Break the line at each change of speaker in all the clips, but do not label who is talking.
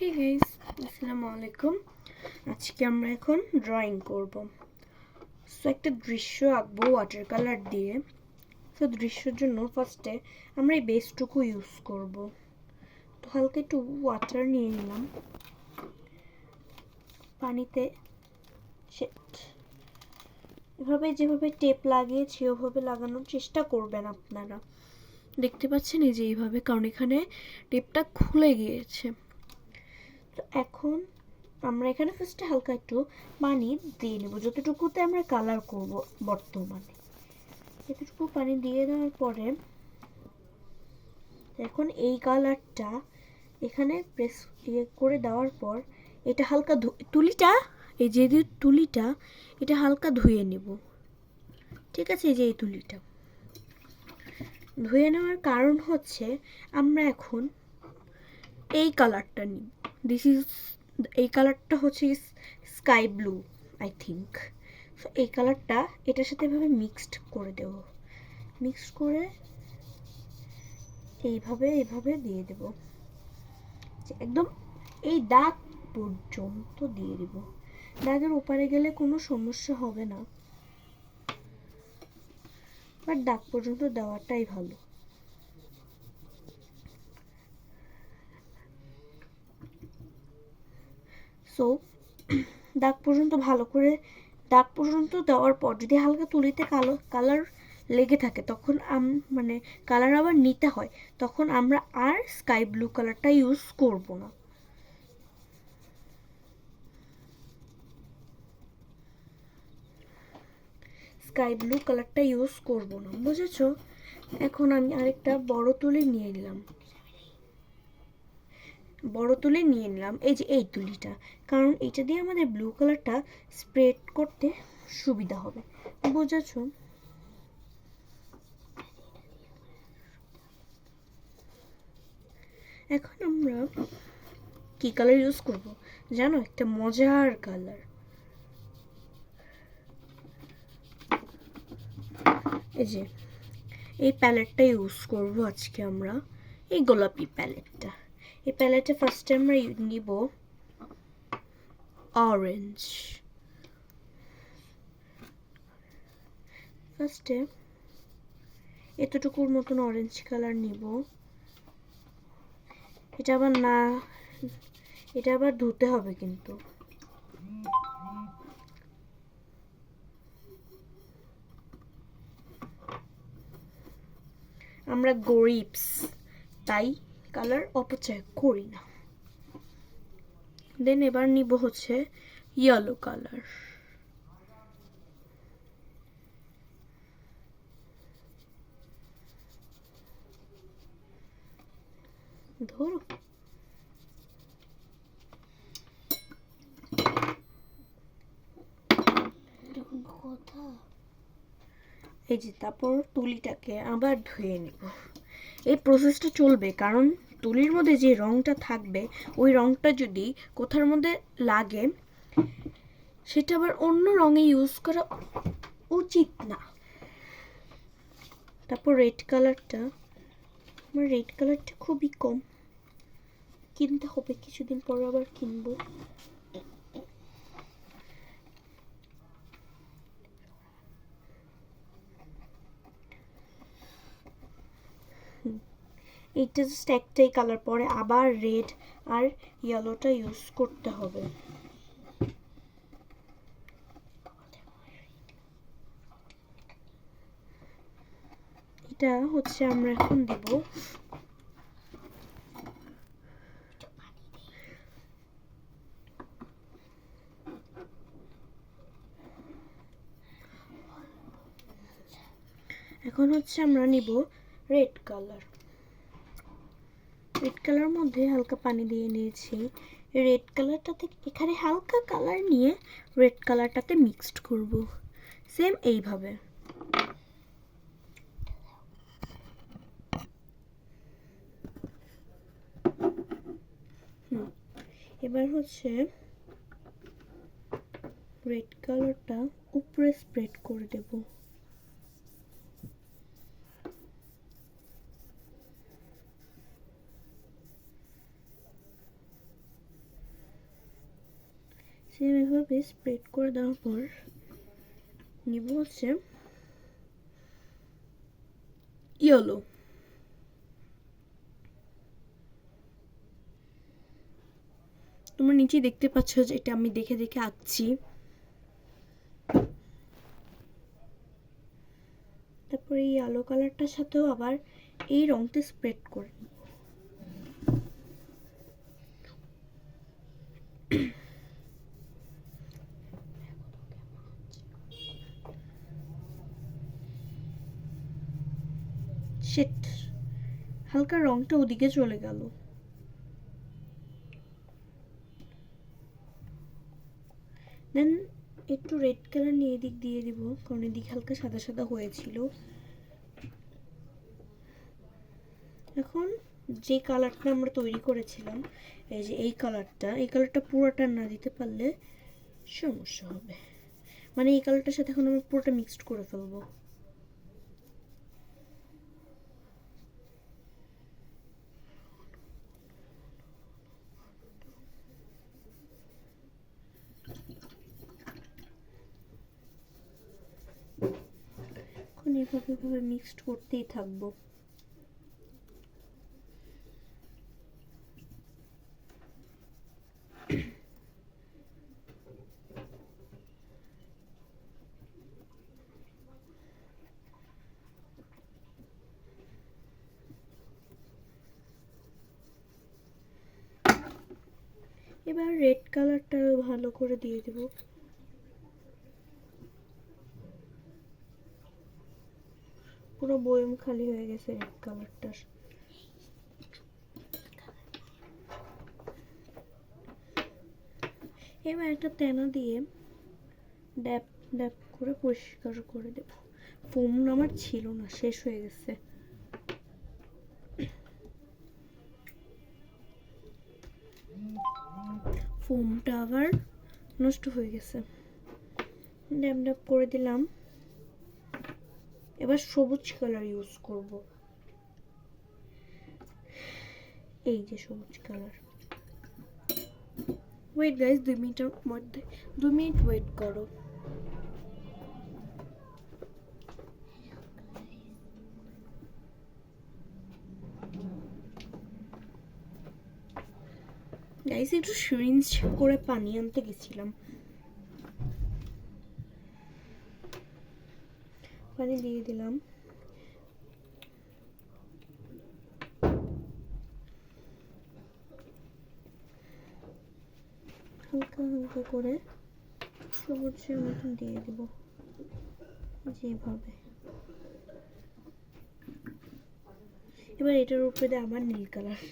Hey guys, আসসালামু আলাইকুম। আজকে আমরা এখন ড্রয়িং করব। সো একটা দৃশ্য আঁকবো ওয়াটার কালার দিয়ে। সো দৃশ্যের জন্য ফার্স্টে আমরা এই বেসটুকু ইউজ করব। তো হালকা একটু ওয়াটার নিয়ে নিলাম পানিতে। এভাবে যেভাবে টেপ লাগিয়েছি ওভাবে লাগানোর চেষ্টা করবেন আপনারা। দেখতে পাচ্ছেন এই যে এইভাবে, কারণ এখানে টেপটা খুলে গিয়েছে। তো এখন আমরা এখানে ফার্স্টে হালকা একটু পানি দিয়ে নেব, যতটুকুতে আমরা কালার করব। বর্তমানে এতটুকু পানি দিয়ে দেওয়ার পরে এখন এই কালারটা এখানে প্রেস করে দেওয়ার পর এটা হালকা তুলিটা, এই যে তুলিটা এটা হালকা ধুয়ে নেব। ঠিক আছে, এই যে এই তুলিটা ধুয়ে নেওয়ার কারণ হচ্ছে আমরা এখন এই কালারটা নিব। এই কালারটা হচ্ছে sky blue, I think. So এই কালারটা এটার সাথে এভাবে মিক্সড করে দেব। মিক্স করে এইভাবে দিয়ে দেব, একদম এই দাগ পর্যন্ত দিয়ে দেব। দাগের ওপারে গেলে কোনো সমস্যা হবে না, বাট দাগ পর্যন্ত দেওয়াটাই ভালো। সো দাগ পর্যন্ত ভালো করে দাগ পর্যন্ত দেওয়ার পর যদি হালকা তুলিতে কালার লেগে থাকে তখন মানে কালার আবার নিতে হয়, তখন আমরা আর স্কাই ব্লু কালারটা ইউজ করব না। স্কাই ব্লু কালারটা ইউজ করব না, বুঝেছো? এখন আমি আরেকটা বড় তুলি নিয়ে নিলাম। এই যে এই তুলিটা, কারণ এটা দিয়ে আমাদের ব্লু কালারটা স্প্রেড করতে সুবিধা হবে, বুঝেছো? এখন আমরা কি কালার ইউজ করব জানো? একটা মজার কালার, এই যে এই প্যালেটটা ইউজ করব আজকে আমরা, এই গোলাপি প্যালেটটা। এই প্যালেটে ফার্স্টে আমরা নিব অরেঞ্জ। ফার্স্টে এতটুকুর মতন অরেঞ্জ কালার নিব। এটা আবার ধুতে হবে কিন্তু। আমরা গরিবস, তাই কালার অপচয় করি না। দেন এবার নিব হচ্ছে ইয়েলো কালার। ধরো এই যে তারপর তুলিটাকে আবার ধুয়ে নেব। এই প্রসেসটা চলবে, কারণ তুলির মধ্যে যে রংটা থাকবে ওই রংটা যদি কোথার মধ্যে লাগে সেটা আবার অন্য রঙে ইউজ করা উচিত না। তারপর রেড কালারটা, আমার রেড কালারটা খুবই কম, কিনতে হবে, কিছুদিন পর আবার কিনবো। এইটা জাস্ট একটাই কালার, পরে আবার রেড আর ইয়েলোটা ইউজ করতে হবে। এটা হচ্ছে আমরা এখন দিব আমরা নিব রেড কালার। রেড কালার মধ্যে হালকা পানি দিয়ে নিয়েছি। রেড কালারটাতে এখানে হালকা কালার নিয়ে রেড কালারটাতে মিক্সড করব, সেম এইভাবে। এবার হচ্ছে রেড কালারটা উপরে স্প্রেড করে দেব। সেম এভাবে স্প্রেড করে দেওয়ার পর নিব হচ্ছে ইয়েলো। তোমরা নিচে দেখতে পাচ্ছ যে এটা আমি দেখে দেখে আঁকছি। তারপরে এই আলো কালারটার সাথেও আবার এই রংটা স্প্রেড করে শিট, হালকা রংটা ওদিকে চলে গেল। দেন একটু রেড কালার নিয়ে এদিক দিয়ে দিব, কারণ এদিকে হালকা সাদা সাদা হয়েছিল। এখন যে কালারটা আমরা তৈরি করেছিলাম, এই যে এই কালারটা পুরোটা না দিতে পারলে সমস্যা হবে। মানে এই কালারটার সাথে এখন আমরা পুরোটা মিক্সড করে ফেলবো। এখন এভাবে মিক্সড করতেই থাকবো। এবার রেড কালারটা ভালো করে দিয়ে দেব। পুরো বয়ম খালি হয়ে গেছে রেড কালারটার। এবার একটা তেনা দিয়ে ড্যাপ ড্যাপ করে পরিষ্কার করে দেব। ফোম আমার ছিল না, শেষ হয়ে গেছে। ফোমটা আবার নষ্ট হয়ে গেছে। ড্যাপ ড্যাপ করে দিলাম। এবার সবুজ কালার ইউজ করব। এই যে সবুজ কালার। ওয়েট গাইস, 2 মিনিটের মধ্যে 2 মিনিট ওয়েট করো। গাইস একটু সিরিঞ্জ করে পানি আনতে গেছিলাম, পানি দিয়ে দিলাম। হালকা হালকা করে সবুজের মতন দিয়ে দেব, যেভাবে। এবার এটার উপরে আবার নীল কালার।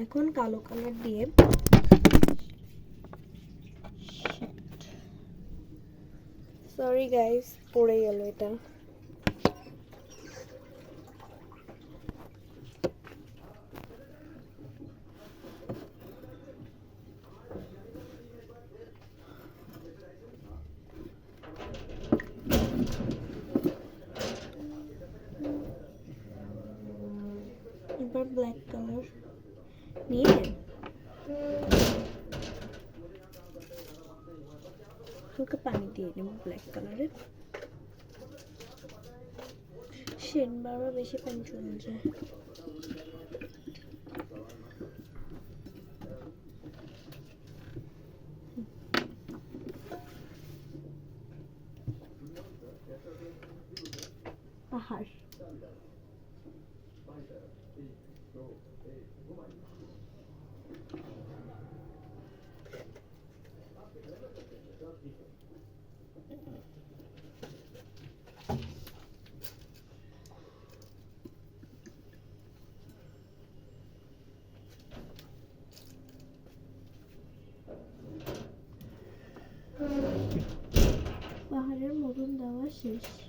এখন কালো কালার দিয়ে সরি গাইস পড়ে গেল এটা। এবার ব্ল্যাক কালার নিয়ে হালকা পানি দিয়ে নেব ব্ল্যাক কালারের। শেড বারবার বেশি পানি চলে যায়। পাহাড়। পাহাড়ের মতন দেওয়া শেষ।